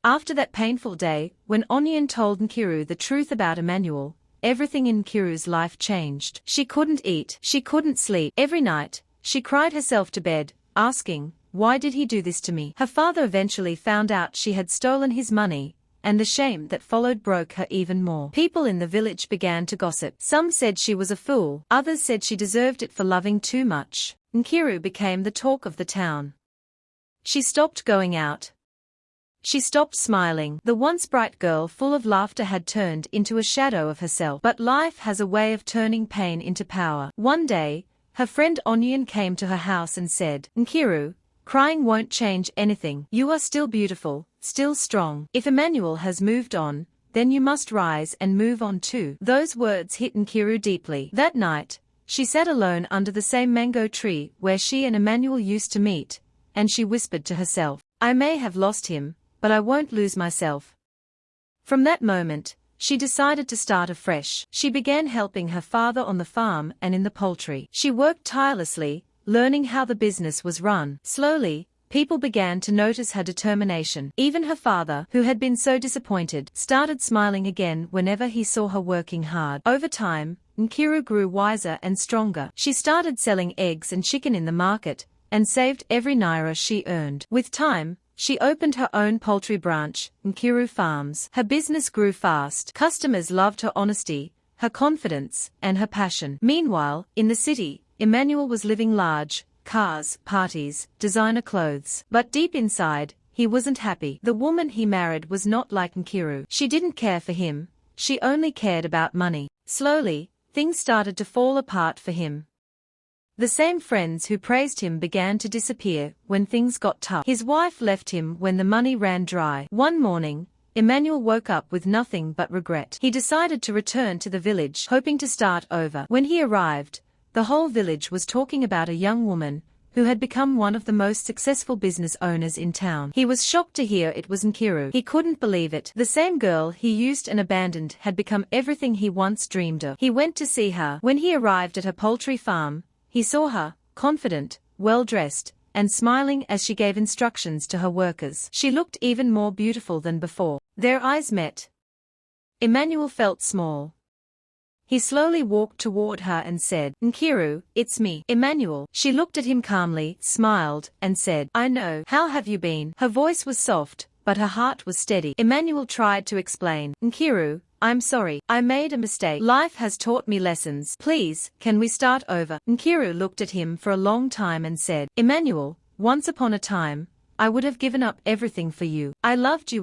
After that painful day, when Onion told Nkiru the truth about Emmanuel, everything in Nkiru's life changed. She couldn't eat, she couldn't sleep. Every night, she cried herself to bed, asking, "Why did he do this to me?" Her father eventually found out she had stolen his money, and the shame that followed broke her even more. People in the village began to gossip. Some said she was a fool, others said she deserved it for loving too much. Nkiru became the talk of the town. She stopped going out. She stopped smiling. The once bright girl full of laughter had turned into a shadow of herself. But life has a way of turning pain into power. One day, her friend Onion came to her house and said, "Nkiru, crying won't change anything. You are still beautiful, still strong. If Emmanuel has moved on, then you must rise and move on too." Those words hit Nkiru deeply. That night, she sat alone under the same mango tree where she and Emmanuel used to meet, and she whispered to herself, "I may have lost him, but I won't lose myself." From that moment, she decided to start afresh. She began helping her father on the farm and in the poultry. She worked tirelessly, learning how the business was run. Slowly, people began to notice her determination. Even her father, who had been so disappointed, started smiling again whenever he saw her working hard. Over time, Nkiru grew wiser and stronger. She started selling eggs and chicken in the market, and saved every naira she earned. With time, she opened her own poultry branch, Nkiru Farms. Her business grew fast. Customers loved her honesty, her confidence, and her passion. Meanwhile, in the city, Emmanuel was living large, cars, parties, designer clothes. But deep inside, he wasn't happy. The woman he married was not like Nkiru. She didn't care for him, she only cared about money. Slowly, things started to fall apart for him. The same friends who praised him began to disappear when things got tough. His wife left him when the money ran dry. One morning, Emmanuel woke up with nothing but regret. He decided to return to the village, hoping to start over. When he arrived, the whole village was talking about a young woman who had become one of the most successful business owners in town. He was shocked to hear it was Nkiru. He couldn't believe it. The same girl he used and abandoned had become everything he once dreamed of. He went to see her. When he arrived at her poultry farm, he saw her, confident, well-dressed, and smiling as she gave instructions to her workers. She looked even more beautiful than before. Their eyes met. Emmanuel felt small. He slowly walked toward her and said, "Nkiru, it's me, Emmanuel." She looked at him calmly, smiled, and said, "I know. How have you been?" Her voice was soft, but her heart was steady. Emmanuel tried to explain, "Nkiru, I'm sorry. I made a mistake. Life has taught me lessons. Please, can we start over?" Nkiru looked at him for a long time and said, "Emmanuel, once upon a time, I would have given up everything for you. I loved you